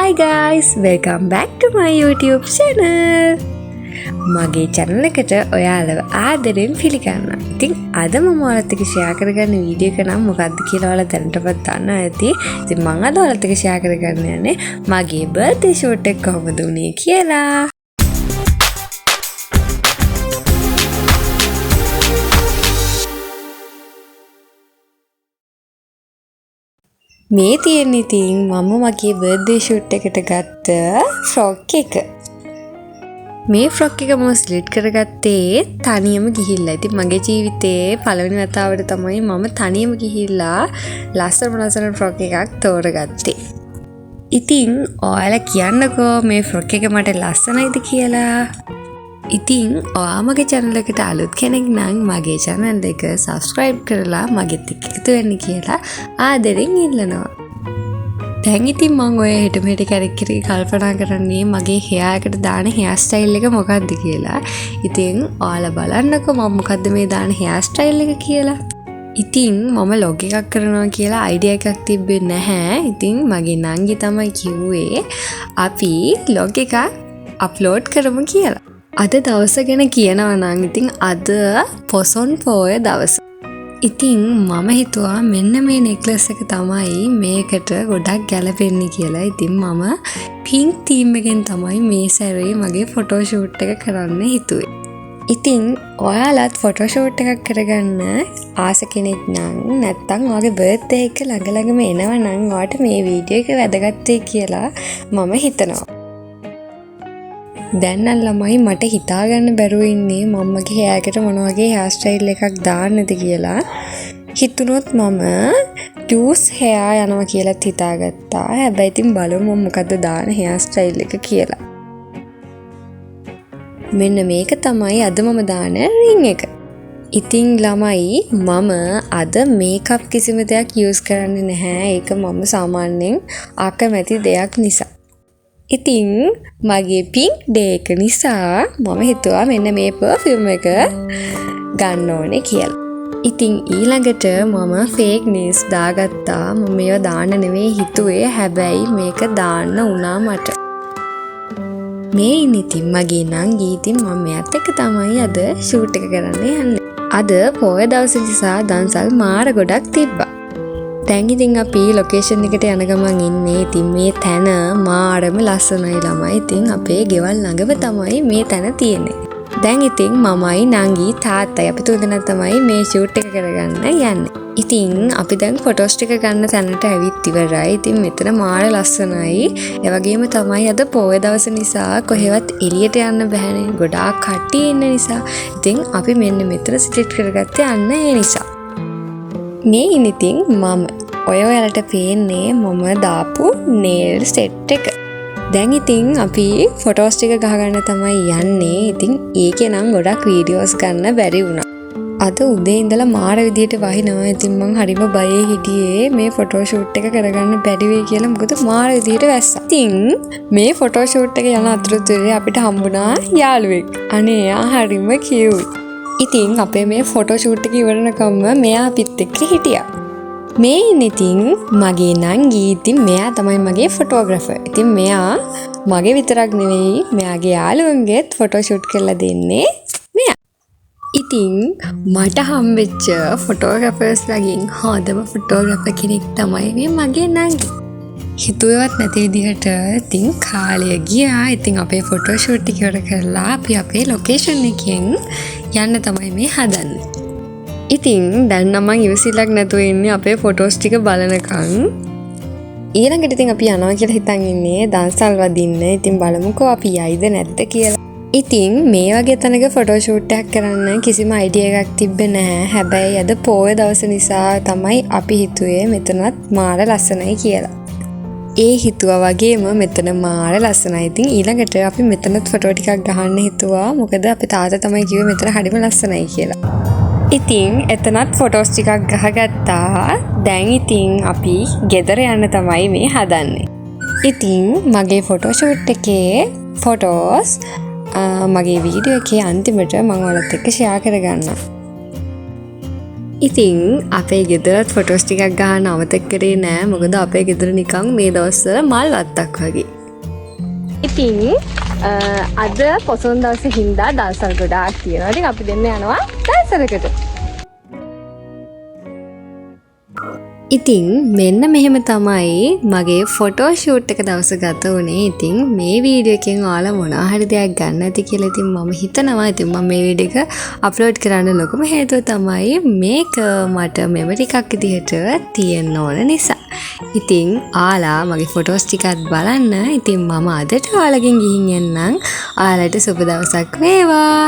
Hi guys, welcome back to my YouTube channel. මගේ channel එකට ඔයාලව ආදරෙන් පිළිගන්නවා. ඉතින් අද මම ඔයාලත් එක්ක share කරගන්න වීඩියෝ එක නම් මොකක්ද කියලා ඔයාලා දැනටවත් දන්නවා ඇති. ඉතින් මම අද ඔයාලත් එක්ක share කරගන්න යන්නේ මගේ birthday shoot එක කොහොමද උනේ කියලා. මේ තියෙන ඉතින් මම මගේ බර්ත්ඩේ ෂූට් එකට ගත්ත ෆ්‍රොක් එක. මේ ෆ්‍රොක් එක මම ස්ලිට් කරගත්තේ තනියම ගිහිල්ලා. ඉතින් මගේ ජීවිතේ පළවෙනි වතාවට තමයි මම තනියම ගිහිල්ලා ලස්සන ෆ්‍රොක් එකක් තෝරගත්තේ. ඉතින් ඔයාලා කියන්නකෝ මේ ෆ්‍රොක් එක මට ලස්සනයිද කියලා. ඉතින් ඔයා මගේ channel එකට අලුත් කෙනෙක් නම් මගේ channel එක subscribe කරලා මගෙත් එක්ක එකතු වෙන්න කියලා ආදරෙන් ඉල්ලනවා. දැන් ඉතින් මම ඔය හෙට මෙහෙට කැරක් කල්පනා කරන්නේ මගේ hair එකට දාන hair style එක මොකක්ද කියලා. ඉතින් ඔයාලා බලන්නකෝ මම මොකද්ද මේ දාන hair style එක කියලා. ඉතින් මම log එකක් කරනවා කියලා idea එකක් තිබ්බේ නැහැ. ඉතින් මගේ නංගි තමයි කිව්වේ අපි log එකක් upload කරමු කියලා. අද දවස ගැන කියනවා නම් ඉතින් අද පොසොන් පෝය දවස. ඉතින් මම හිතුවා මෙන්න මේ නෙක්ලස් එක තමයි මේකට ගොඩක් ගැලපෙන්නේ කියලා. ඉතින් මම පින්ක් තීම් එකෙන් තමයි මේ සැරේ මගේ ෆොටෝ ෂූට් එක කරන්න හිතුවේ. ඉතින් ඔයාලත් ෆොටෝ ෂූට් එකක් කරගන්න ආස කෙනෙක් නම් නැත්තම් ඔයාගේ බර්ත්ඩේ එක ළඟ එනවා නම් ඔයාට මේ වීඩියෝ එක වැදගත් කියලා මම හිතනවා. දැන් නම් ළමයි මට හිතාගන්න බැරුව ඉන්නේ මම්මගේ hair එකට මොන වගේ hair style එකක් දාන්නද කියලා. හිතුනොත් මම loose hair යනවා කියලා හිතාගත්තා. හැබැයි ඉතින් බලමු මම මොකද්ද දාන hair style එක කියලා. මෙන්න මේක තමයි අද මම දාන ring එක. ඉතින් ළමයි මම අද මේකප් කිසිම දෙයක් use කරන්නේ නැහැ. ඒක මම සාමාන්‍යයෙන් අකමැති දෙයක් නිසා. ඉතින් මගේ පින්ක් ඩේ එක නිසා මම හිතුවා මෙන්න මේ perfume එක ගන්න ඕනේ කියලා. ඉතින් ඊළඟට මම fake nails දාගත්තා. මම මේවා දාන්න නෙවෙයි හිතුවේ. හැබැයි මේක දාන්න වුණා මට. මේ ඉතින් මගේ නංගි ඉතින් මම මෙයාත් එක්ක තමයි අද shoot එක කරන්න යන්නේ. අද පොය දවස නිසා දන්සල් මාර ගොඩක් තිබ්බා. දැන් ඉතින් අපි ලොකේෂන් එකට යන ගමන් ඉන්නේ. ඉතින් මේ තැන මාරම ලස්සනයි ළමයි. ඉතින් අපේ ගෙවල් ළඟම තමයි මේ තැන තියෙන්නේ. දැන් ඉතින් මමයි නංගි තාත්තයි අපි තුන්දෙනා තමයි මේ ෂූට් එක කරගන්න යන්නේ. ඉතින් අපි දැන් ෆොටෝස් ටික ගන්න තැනට ඇවිත් ඉවරයි. ඉතින් මෙතන මාර ලස්සනයි. ඒ වගේම තමයි අද පොය දවස නිසා කොහෙවත් එළියට යන්න බැහැනේ. ගොඩාක් කට්ටිය ඉන්න නිසා. ඉතින් අපි මෙන්න මෙතන සිට් කරගත්තේ අන්න ඒ නිසා. මේ ඉතින් මම ඔයාලට පේන්නේ මම දාපු nail set එක. දැන් ඉතින් අපි ෆොටෝස් ටික ගහගන්න තමයි යන්නේ. ඉතින් ඒකේ නම් ගොඩක් වීඩියෝස් ගන්න බැරි වුණා. අද උදේ ඉඳලා මාර විදියට වහිනවා. ඉතින් මං හරිම බයේ හිටියේ මේ ෆොටෝ ෂූට් එක කරගන්න බැරි වෙයි කියලා. මොකද මාර විදියට වැස්සා. ඉතින් මේ ෆොටෝ ෂූට් එක යන අතරතුරේ අපිට හම්බුණා යාළුවෙක්. අනේ එයා හරිම කියුට්. ඉතින් අපේ මේ ෆොටෝ ෂූට් එක ඉවරනකම්ම මෙයා අපිත් එක්ක හිටියා. මේ ඉතින් මගේ නංගි ඉතින් මෙයා තමයි මගේ ෆොටෝග්‍රැෆර්. ඉතින් මෙයා මගේ විතරක් නෙවෙයි මෙයාගේ යාළුවන්ගෙත් ෆොටෝ ෂූට් කරලා දෙන්නේ මෙයා. ඉතින් මට හම්බෙච්ච ෆොටෝග්‍රැෆර්ස් ළඟින් හොඳම ෆොටෝග්‍රැෆර් කෙනෙක් තමයි මේ මගේ නංගි. හිතුවේවත් නැති විදිහට ඉතින් කාලය ගියා. ඉතින් අපේ ෆොටෝ ෂූට් එක ඉවර කරලා අපි අපේ ලොකේෂන් එකෙන් යන්න තමයි මේ හදන්නේ. ඉතින් දැන් නම් මං ඉවසිල්ලක් නැතුව ඉන්නේ අපේ ෆොටෝස් ටික බලනකන්. ඊළඟට ඉතින් අපි යනවා කියලා හිතන් ඉන්නේ දන්සල් වදින්න. ඉතින් බලමුකෝ අපි යයිද නැද්ද කියලා. ඉතින් මේ වගේ තැනක ෆොටෝ ෂූට් එකක් කරන්න කිසිම අයිඩියා එකක් තිබ්බේ නැහැ. හැබැයි අද පොය දවස නිසා තමයි අපි හිතුවේ මෙතනත් මාර ලස්සනයි කියලා. ඒ හිතුවා වගේම මෙතන මාර ලස්සනයි. ඉතින් ඊළඟට අපි මෙතනත් ෆොටෝ ටිකක් ගහන්න හිතුවා. මොකද අපේ තාත්තා තමයි කිව්වේ මෙතන හරිම ලස්සනයි කියලා. ඉතින් එතනත් ෆොටෝස් ටිකක් ගහගත්තා. දැන් ඉතින් අපි ගෙදර යන්න තමයි මේ හදන්නේ. ඉතින් මගේ ෆොටෝ ෂූට් එකේ ෆොටෝස් මගේ වීඩියෝ එකේ අන්තිමට මම ඔයාලත් එක්ක ෂෙයා කරගන්නම්. ඉතින් අපේ ගෙදරත් ෆොටෝස් ටිකක් ගන්න අමතක කරේ නෑ. මොකද අපේ ගෙදර නිකන් මේ දවස්වල මල් වත්තක් වගේ. ඉතින් අද පොසොන් දවසේ හින්දා දවසල් ගොඩාක් තියෙනවා. ඉතින් අපි දෙන්න යනවා දවසලකට. ඉතින් මෙන්න මෙහෙම තමයි මගේ ෆොටෝ ෂූට් එක දවස ගත වුණේ. ඉතින් මේ වීඩියෝ එකෙන් ඔයාලා මොනවා හරි දෙයක් ගන්න ඇති කියලා ඉතින් මම හිතනවා. ඉතින් මම මේ වීඩියෝ එක අප්ලෝඩ් කරන්න ලොකුම හේතුව තමයි මේක මට මෙමරි එකක් විදිහට තියෙන්න ඕන නිසා. ඉතින් ඔයාලා මගේ ෆොටෝස් ටිකත් බලන්න. ඉතින් මම අදට ඔයාලගෙන් ගිහින් එන්නම්. ඔයාලට සුබ දවසක් වේවා.